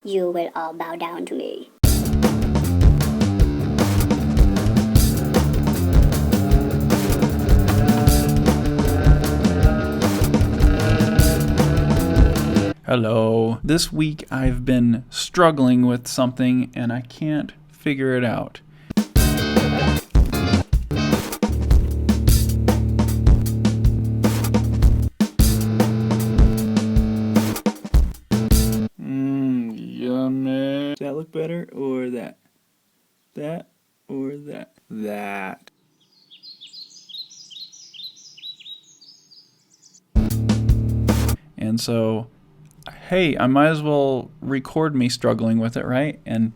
you will all bow down to me. Hello. This week I've been struggling with something and I can't figure it out. Yummy. Does that look better or that? That or that? That. And so, hey, I might as well record me struggling with it, right? And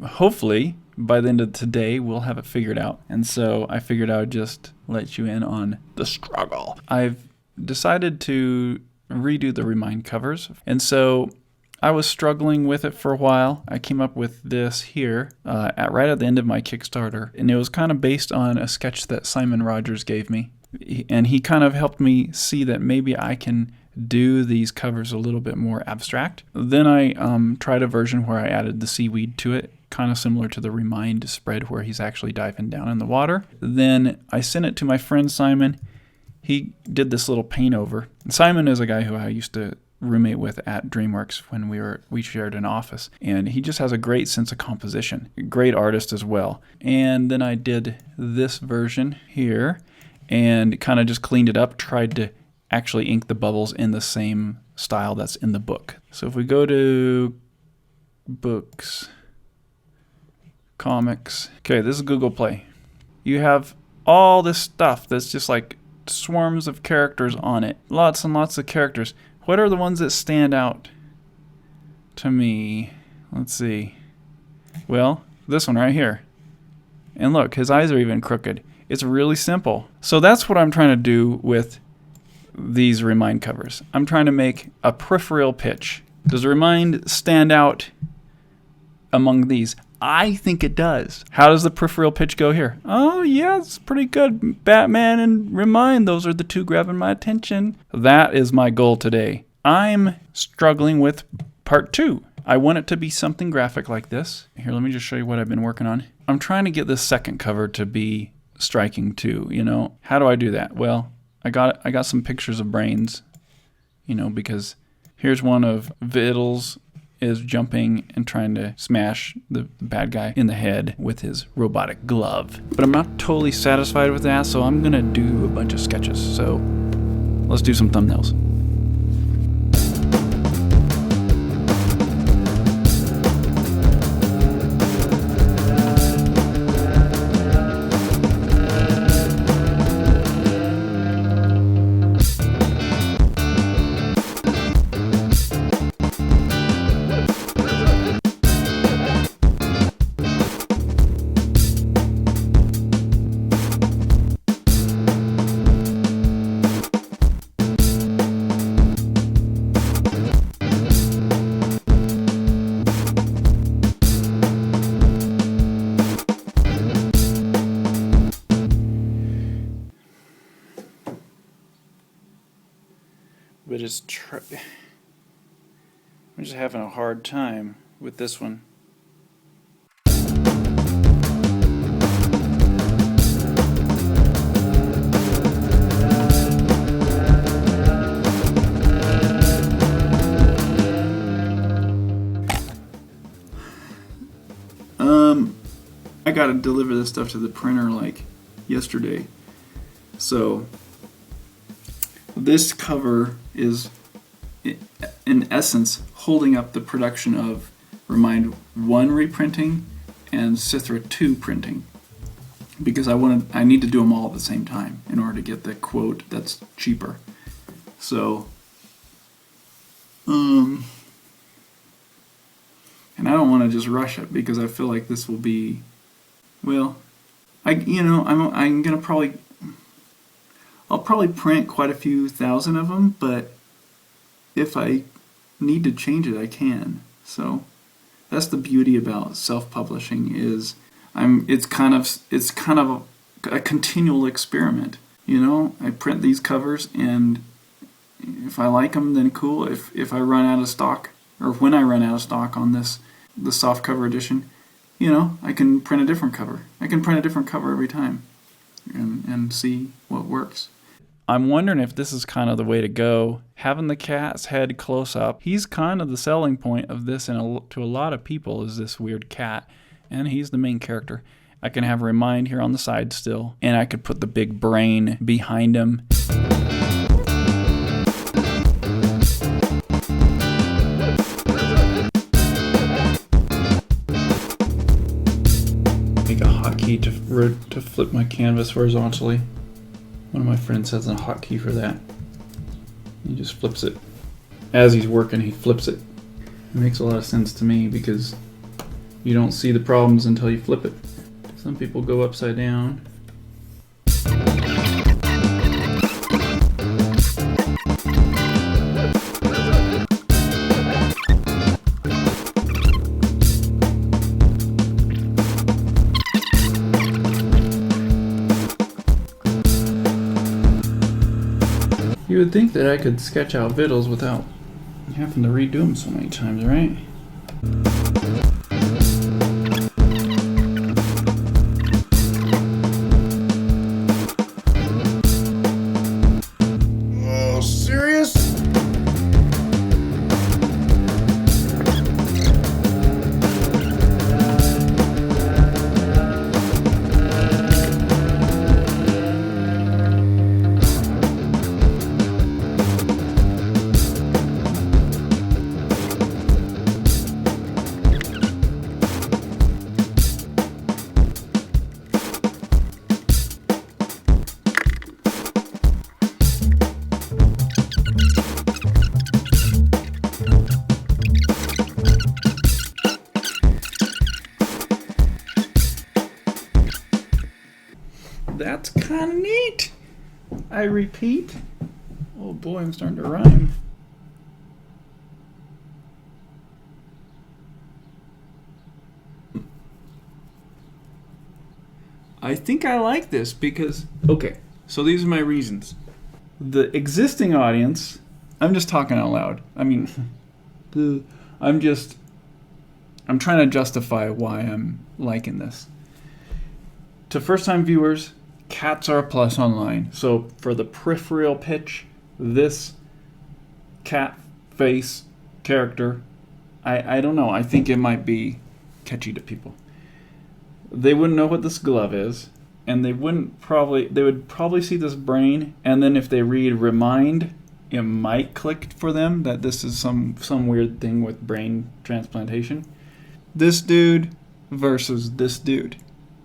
hopefully, by the end of today, we'll have it figured out. And so I figured I would just let you in on the struggle. I've decided to redo the Remind covers. And so I was struggling with it for a while. I came up with this here right at the end of my Kickstarter. And it was kind of based on a sketch that Simon Rogers gave me. And he kind of helped me see that maybe I can do these covers a little bit more abstract. Then I tried a version where I added the seaweed to it, kind of similar to the Remind spread where he's actually diving down in the water. Then I sent it to my friend Simon. He did this little paint over. And Simon is a guy who I used to roommate with at DreamWorks when we shared an office, and he just has a great sense of composition. A great artist as well. And then I did this version here and kind of just cleaned it up, tried to actually ink the bubbles in the same style that's in the book. So if we go to books, comics, okay, this is Google Play. You have all this stuff that's just like swarms of characters on it. Lots and lots of characters. What are the ones that stand out to me? Let's see. Well, this one right here. And look, his eyes are even crooked. It's really simple. So that's what I'm trying to do with these Remind covers. I'm trying to make a peripheral pitch. Does Remind stand out among these? I think it does. How does the peripheral pitch go here? Oh yeah, it's pretty good. Batman and Remind, those are the two grabbing my attention. That is my goal today. I'm struggling with part 2. I want it to be something graphic like this. Here, let me just show you what I've been working on. I'm trying to get this second cover to be striking too, you know. How do I do that? Well, I got some pictures of brains, you know, because here's one of Vittles is jumping and trying to smash the bad guy in the head with his robotic glove. But I'm not totally satisfied with that, so I'm gonna do a bunch of sketches. So let's do some thumbnails. But I'm just having a hard time with this one. I gotta deliver this stuff to the printer like yesterday. So this cover is, in essence, holding up the production of Remind 1 reprinting and Sithra 2 printing, because I need to do them all at the same time in order to get the quote that's cheaper. So, and I don't want to just rush it because I feel like this will be, well, I'm gonna I'll probably print quite a few thousand of them, but if I need to change it, I can. So that's the beauty about self-publishing is it's kind of a continual experiment. You know, I print these covers, and if I like them, then cool. If I run out of stock, or when I run out of stock on the soft cover edition, you know, I can print a different cover. I can print a different cover every time and see what works. I'm wondering if this is kind of the way to go. Having the cat's head close up, he's kind of the selling point of this, and to a lot of people is this weird cat, and he's the main character. I can have Remind here on the side still, and I could put the big brain behind him. Make a hotkey to flip my canvas horizontally. One of my friends has a hotkey for that. He just flips it. As he's working, he flips it. It makes a lot of sense to me because you don't see the problems until you flip it. Some people go upside down. You would think that I could sketch out vittles without having to redo them so many times, right? Oh, serious? That's kind of neat. I repeat. Oh boy, I'm starting to rhyme. I think I like this because, okay, so these are my reasons. The existing audience, I'm just talking out loud. I mean, I'm trying to justify why I'm liking this. To first-time viewers, cats are a plus online. So for the peripheral pitch, this cat face character, I don't know. I think it might be catchy to people. They wouldn't know what this glove is, and they would probably see this brain, and then if they read Remind, it might click for them that this is some weird thing with brain transplantation. This dude versus this dude.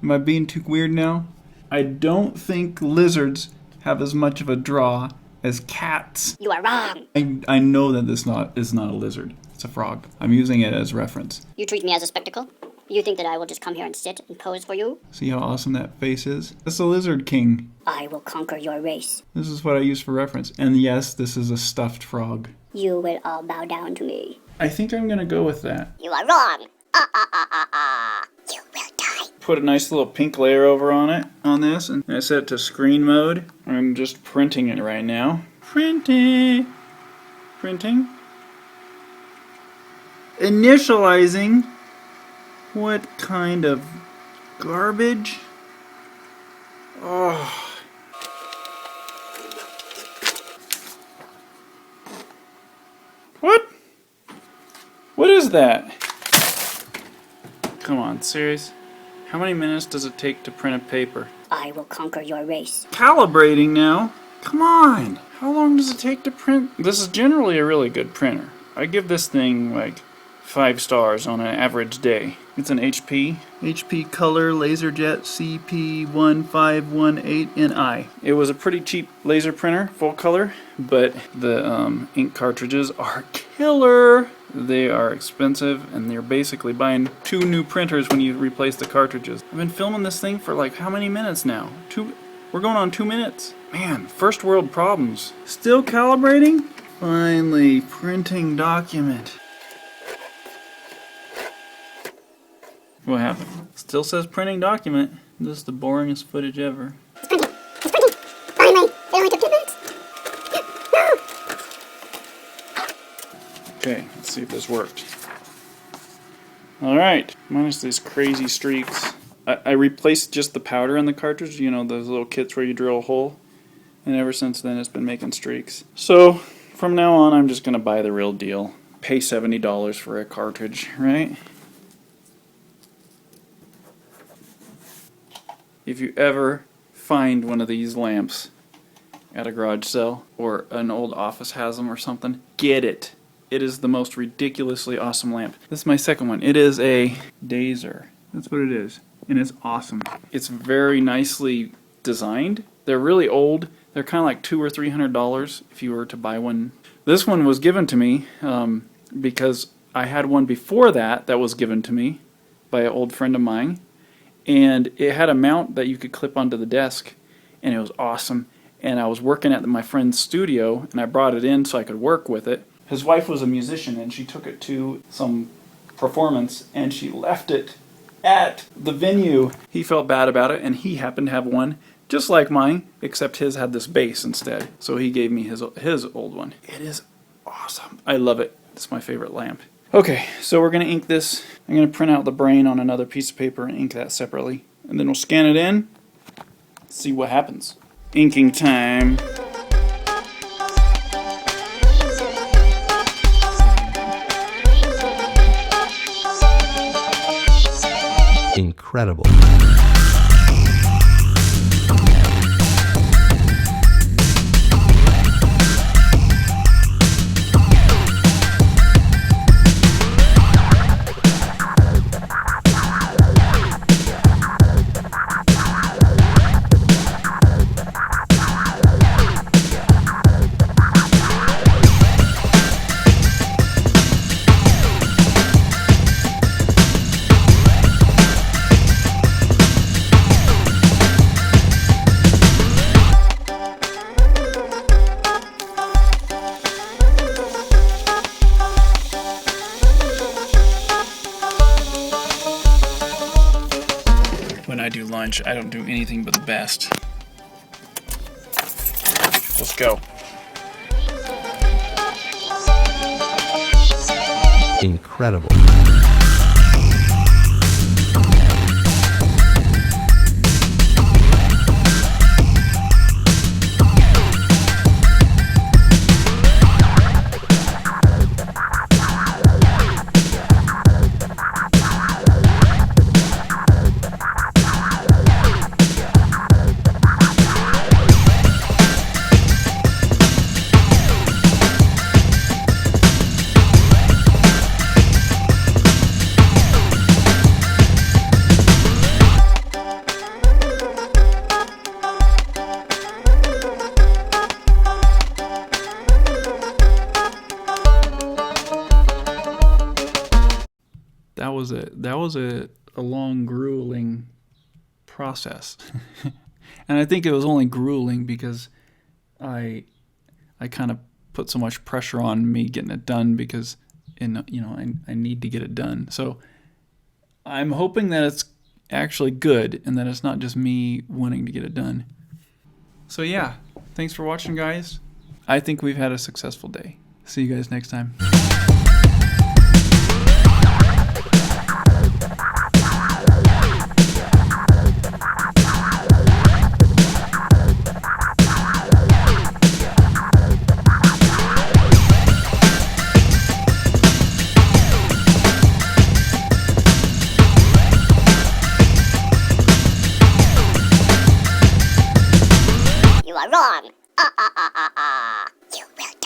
Am I being too weird now? I don't think lizards have as much of a draw as cats. You are wrong. I know that this is not a lizard. It's a frog. I'm using it as reference. You treat me as a spectacle? You think that I will just come here and sit and pose for you? See how awesome that face is? That's the lizard king. I will conquer your race. This is what I use for reference. And yes, this is a stuffed frog. You will all bow down to me. I think I'm gonna go with that. You are wrong. You will die. Put a nice little pink layer over on this, and I set it to screen mode. I'm just printing it right now. Printing. Initializing. What kind of garbage? Oh. What? What is that? Come on, serious? How many minutes does it take to print a paper? I will conquer your race. Calibrating now? Come on! How long does it take to print? This is generally a really good printer. I give this thing like 5 stars on an average day. It's an HP Color LaserJet CP1518NI. It was a pretty cheap laser printer, full color, but the ink cartridges are killer. They are expensive, and they're basically buying 2 new printers when you replace the cartridges. I've been filming this thing for like how many minutes now? We're going on 2 minutes. Man, first world problems. Still calibrating? Finally, printing document. What happened? Still says printing document. This is the boringest footage ever. It's printing. Finally, it only took 2 minutes. No! Okay, let's Let's see if this worked. Alright, minus these crazy streaks. I replaced just the powder in the cartridge, you know, those little kits where you drill a hole. And ever since then it's been making streaks. So, from now on I'm just going to buy the real deal. Pay $70 for a cartridge, right? If you ever find one of these lamps at a garage sale, or an old office has them or something, get it. It is the most ridiculously awesome lamp. This is my second one. It is a Dazer. That's what it is. And it's awesome. It's very nicely designed. They're really old. They're kind of like $200 or $300 if you were to buy one. This one was given to me because I had one before that was given to me by an old friend of mine. And it had a mount that you could clip onto the desk. And it was awesome. And I was working at my friend's studio, and I brought it in so I could work with it. His wife was a musician, and she took it to some performance, and she left it at the venue. He felt bad about it, and he happened to have one just like mine, except his had this bass instead. So he gave me his old one. It is awesome. I love it. It's my favorite lamp. Okay, so we're going to ink this. I'm going to print out the brain on another piece of paper and ink that separately. And then we'll scan it in, see what happens. Inking time. Incredible. When I do lunch, I don't do anything but the best. Let's go. Incredible. That was a long, grueling process. And I think it was only grueling because I kind of put so much pressure on me getting it done because I need to get it done. So I'm hoping that it's actually good and that it's not just me wanting to get it done. So yeah, thanks for watching, guys. I think we've had a successful day. See you guys next time. You are wrong. You will